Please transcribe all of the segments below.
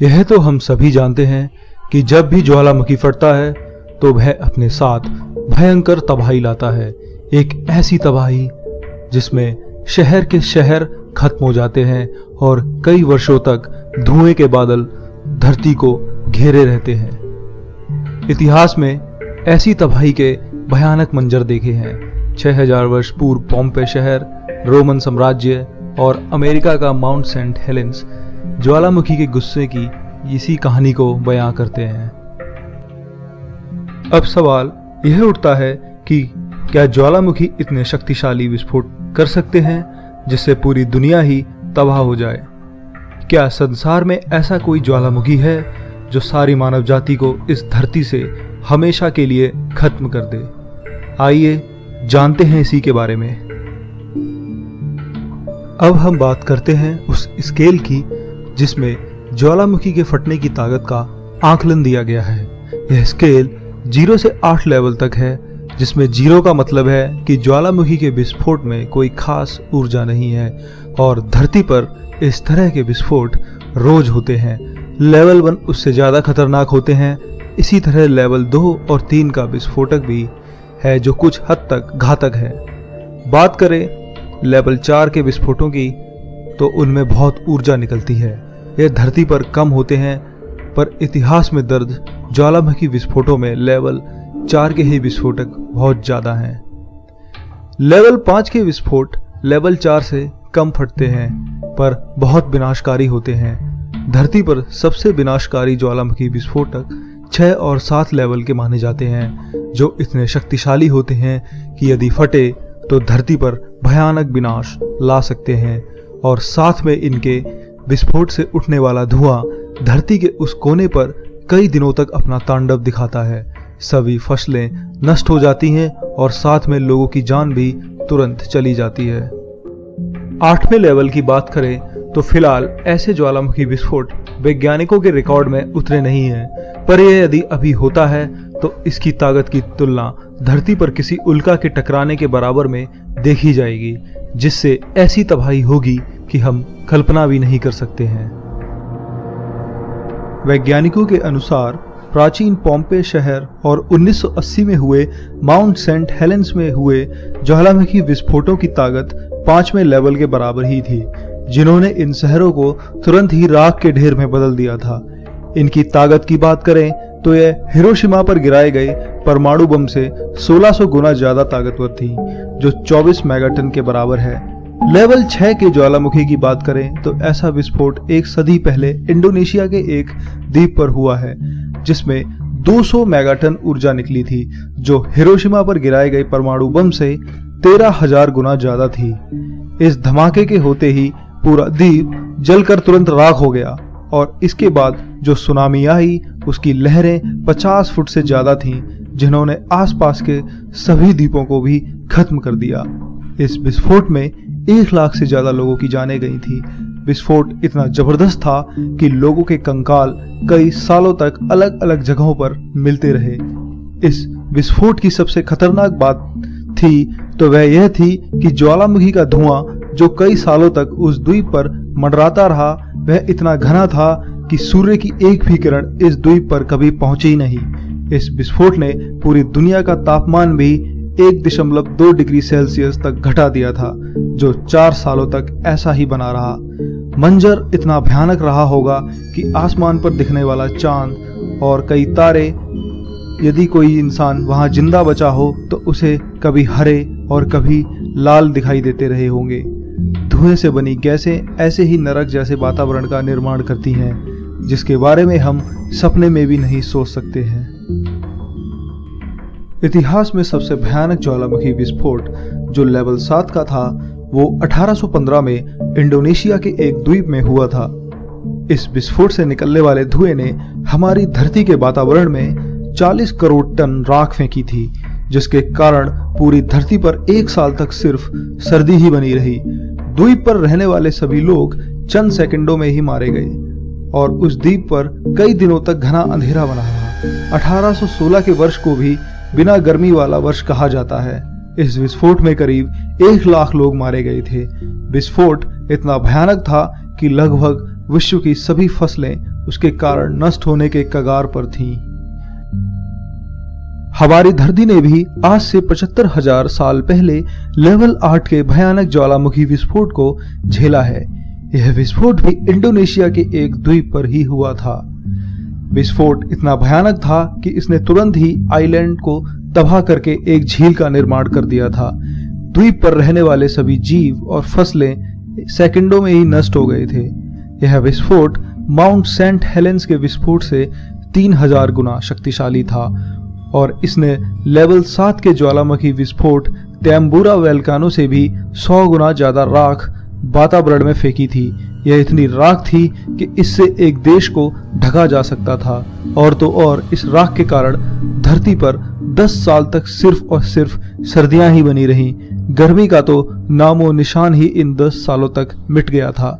यह तो हम सभी जानते हैं कि जब भी ज्वालामुखी फटता है तो वह अपने साथ भयंकर तबाही लाता है। एक ऐसी तबाही जिसमें शहर के शहर खत्म हो जाते हैं और कई वर्षों तक धुएं के बादल धरती को घेरे रहते हैं। इतिहास में ऐसी तबाही के भयानक मंजर देखे हैं। 6000 वर्ष पूर्व पॉम्पे शहर, रोमन साम्राज्य और अमेरिका का माउंट सेंट हेलेंस ज्वालामुखी के गुस्से की इसी कहानी को बयां करते हैं। अब सवाल यह उठता है कि क्या ज्वालामुखी इतने शक्तिशाली विस्फोट कर सकते हैं जिससे पूरी दुनिया ही तबाह हो जाए? क्या संसार में ऐसा कोई ज्वालामुखी है जो सारी मानव जाति को इस धरती से हमेशा के लिए खत्म कर दे? आइए जानते हैं इसी के बारे में। अब हम बात करते हैं उस स्केल की जिसमें ज्वालामुखी के फटने की ताकत का आकलन दिया गया है। यह स्केल 0 से 8 लेवल तक है, जिसमें 0 का मतलब है कि ज्वालामुखी के विस्फोट में कोई खास ऊर्जा नहीं है और धरती पर इस तरह के विस्फोट रोज होते हैं। लेवल 1 उससे ज़्यादा खतरनाक होते हैं। इसी तरह लेवल 2 और 3 का विस्फोटक भी है जो कुछ हद तक घातक है। बात करें लेवल 4 के विस्फोटों की तो उनमें बहुत ऊर्जा निकलती है। यह धरती पर कम होते हैं, पर इतिहास में दर्ज ज्वालामुखी विस्फोटों में लेवल 4 के ही विस्फोटक बहुत ज्यादा हैं। लेवल 5 के विस्फोट लेवल 4 से कम फटते हैं पर बहुत विनाशकारी होते हैं। धरती पर सबसे विनाशकारी ज्वालामुखी विस्फोटक 6 और 7 लेवल के माने जाते हैं, जो इतने शक्तिशाली होते हैं कि यदि फटे तो धरती पर भयानक विनाश ला सकते हैं और साथ में इनके विस्फोट से उठने वाला धुआं धरती के उस कोने पर कई दिनों तक अपना तांडव दिखाता है। सभी फसलें नष्ट हो जाती हैं और साथ में लोगों की जान भी तुरंत चली जाती है। 8वें लेवल की बात करें तो फिलहाल ऐसे ज्वालामुखी विस्फोट वैज्ञानिकों के रिकॉर्ड में उतरे नहीं हैं, पर यह यदि अभी होता है तो इसकी ताकत की तुलना धरती पर किसी उल्का के टकराने के बराबर में देखी जाएगी, जिससे ऐसी तबाही होगी कि हम कल्पना भी नहीं कर सकते हैं। वैज्ञानिकों के अनुसार प्राचीन पॉम्पे शहर और 1980 में हुए माउंट सेंट हेलेंस में हुए ज्वालामुखी विस्फोटों की ताकत 5वें लेवल के बराबर ही थी, जिन्होंने इन शहरों को तुरंत ही राख के ढेर में बदल दिया था। इनकी ताकत की बात करें तो यह हिरोशिमा पर गिराए गए परमाणु बम से 1600 गुना ज्यादा ताकतवर थी, जो 24 मेगाटन के बराबर है। लेवल 6 के ज्वालामुखी की बात करें तो ऐसा विस्फोट एक सदी पहले इंडोनेशिया के एक द्वीप पर हुआ है, जिसमें 200 मेगाटन ऊर्जा निकली थी, जो हिरोशिमा पर गिराए गए परमाणु बम से 13,000 गुना ज्यादा थी। इस धमाके के होते ही पूरा द्वीप जलकर तुरंत राख हो गया और इसके बाद जो सुनामी आई उसकी लहरें 50 फुट से ज्यादा थीं, जिन्होंने आसपास के सभी द्वीपों को भी खत्म कर दिया। इस विस्फोट में 1 लाख से ज्यादा लोगों की जानें गई थी। विस्फोट इतना जबरदस्त था कि लोगों के कंकाल कई सालों तक अलग अलग जगहों पर मिलते रहे। इस विस्फोट की सबसे खतरनाक बात थी तो वह यह थी कि ज्वालामुखी का धुआं जो कई सालों तक उस द्वीप पर मंडराता रहा, वह इतना घना था कि सूर्य की एक भी किरण इस द्वीप पर कभी पहुंची ही नहीं। इस विस्फोट ने पूरी दुनिया का तापमान भी 1.2 डिग्री सेल्सियस तक घटा दिया था, जो 4 सालों तक ऐसा ही बना रहा। मंजर इतना भयानक रहा होगा कि आसमान पर दिखने वाला चांद और कई तारे, यदि कोई इंसान वहां जिंदा बचा हो तो उसे कभी हरे और कभी लाल दिखाई देते रहे होंगे। धुएं से बनी गैसें ऐसे ही नरक जैसे वातावरण का निर्माण करती हैं, जिसके बारे में हम सपने में भी नहीं सोच सकते हैं। इतिहास में सबसे भयानक ज्वालामुखी विस्फोट जो लेवल 7 का था, वो 1815 में इंडोनेशिया के एक द्वीप में हुआ था। इस विस्फोट से निकलने वाले धुएं ने हमारी धरती के वातावरण में 40 करोड़ टन राख फेंकी थी, जिसके कारण पूरी धरती पर 1 साल तक सिर्फ सर्दी ही बनी रही। द्वीप पर रहने वाले सभी लोग चंद सेकंडों में ही मारे गए और उस द्वीप पर कई दिनों तक घना अंधेरा बना रहा। 1816 के वर्ष को भी बिना गर्मी वाला वर्ष कहा जाता है। इस विस्फोट में करीब 1 लाख लोग मारे गए थे। विस्फोट इतना भयानक था कि लगभग विश्व की सभी फसलें उसके कारण नष्ट होने के कगार पर थीं। हमारी धरती ने भी आज से 75,000 साल पहले लेवल 8 के भयानक ज्वालामुखी विस्फोट को झेला है। यह विस्फोट भी इंडोनेशिया के एक द्वीप पर ही हुआ था। विस्फोट इतना भयानक था कि इसने तुरंत ही आइलैंड को तबाह करके एक झील का निर्माण कर दिया था। द्वीप पर रहने वाले सभी जीव और फसलें सेकंडों में ही नष्ट हो गए थे। यह विस्फोट माउंट सेंट हेलेंस के विस्फोट से 3000 गुना शक्तिशाली था और इसने लेवल 7 के ज्वालामुखी विस्फोट तैम्बूरा वोल्केनो से भी 100 गुना ज्यादा राख वातावरण में फेंकी थी। यह इतनी राख थी कि इससे एक देश को ढका जा सकता था। और तो और इस राख के कारण धरती पर 10 साल तक सिर्फ और सिर्फ सर्दियां ही बनी रहीं। गर्मी का तो नामो निशान ही इन 10 सालों तक मिट गया था।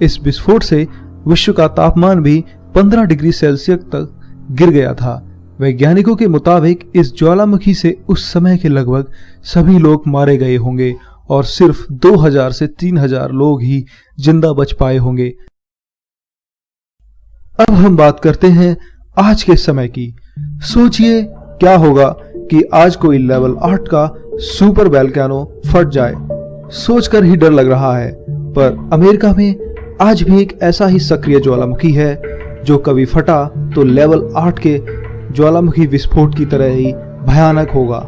इस विस्फोट से विश्व का तापमान भी 15 डिग्री सेल्सियस तक गिर गया था। वैज्ञानिकों के मुताबिक इस ज्वालामुखी से उस समय के लगभग सभी लोग मारे गए होंगे और सिर्फ 2000 से 3000 लोग ही जिंदा बच पाए होंगे। अब हम बात करते हैं आज के समय की। सोचिए क्या होगा कि आज कोई लेवल 8 का सुपर वोल्केनो फट जाए। सोचकर ही डर लग रहा है। पर अमेरिका में आज भी एक ऐसा ही सक्रिय ज्वालामुखी है जो कभी फटा तो लेवल 8 के ज्वालामुखी विस्फोट की तरह ही भयानक होगा।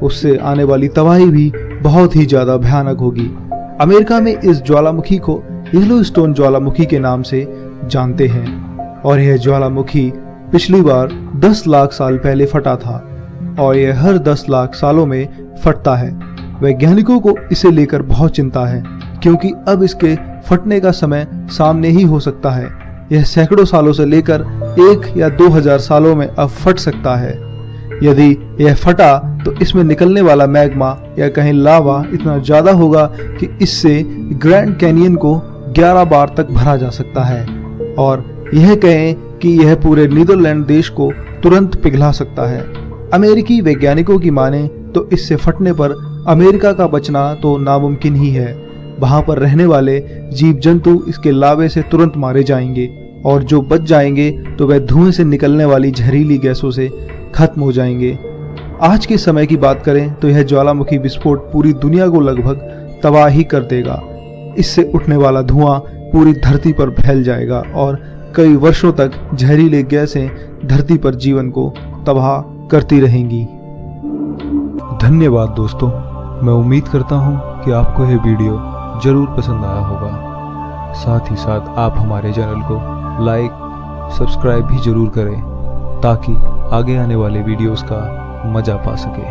उससे आने वाली तबाही भी बहुत ही ज्यादा भयानक होगी। अमेरिका में इस ज्वालामुखी को येलोस्टोन ज्वालामुखी के नाम से जानते हैं और यह ज्वालामुखी पिछली बार 10 लाख साल पहले फटा था और यह हर 10 लाख सालों में फटता है। वैज्ञानिकों को इसे लेकर बहुत चिंता है क्योंकि अब इसके फटने का समय सामने ही हो सकता है। यह सैकड़ों सालों से लेकर 1 या 2000 सालों में अब फट सकता है। यदि यह फटा तो इसमें निकलने वाला मैग्मा या कहीं लावा इतना ज्यादा होगा कि इससे ग्रैंड कैनियन को 11 बार तक भरा जा सकता है और यह कहें कि यह पूरे नीदरलैंड देश को तुरंत पिघला सकता है। अमेरिकी वैज्ञानिकों की माने तो इससे फटने पर अमेरिका का बचना तो नामुमकिन ही है। वहां पर रहने वाले जीव जंतु इसके लावे से तुरंत मारे जाएंगे और जो बच जाएंगे तो वह धुएं से निकलने वाली जहरीली गैसों से खत्म हो जाएंगे। आज के समय की बात करें तो यह ज्वालामुखी विस्फोट पूरी दुनिया को लगभग तबाह ही कर देगा। इससे उठने वाला धुआं पूरी धरती पर फैल जाएगा और कई वर्षों तक जहरीली गैसें धरती पर जीवन को तबाह करती रहेंगी। धन्यवाद दोस्तों। मैं उम्मीद करता हूं कि आपको यह वीडियो जरूर पसंद आया होगा। साथ ही साथ आप हमारे चैनल को लाइक सब्सक्राइब भी जरूर करें ताकि आगे आने वाले वीडियोस का मजा पा सके।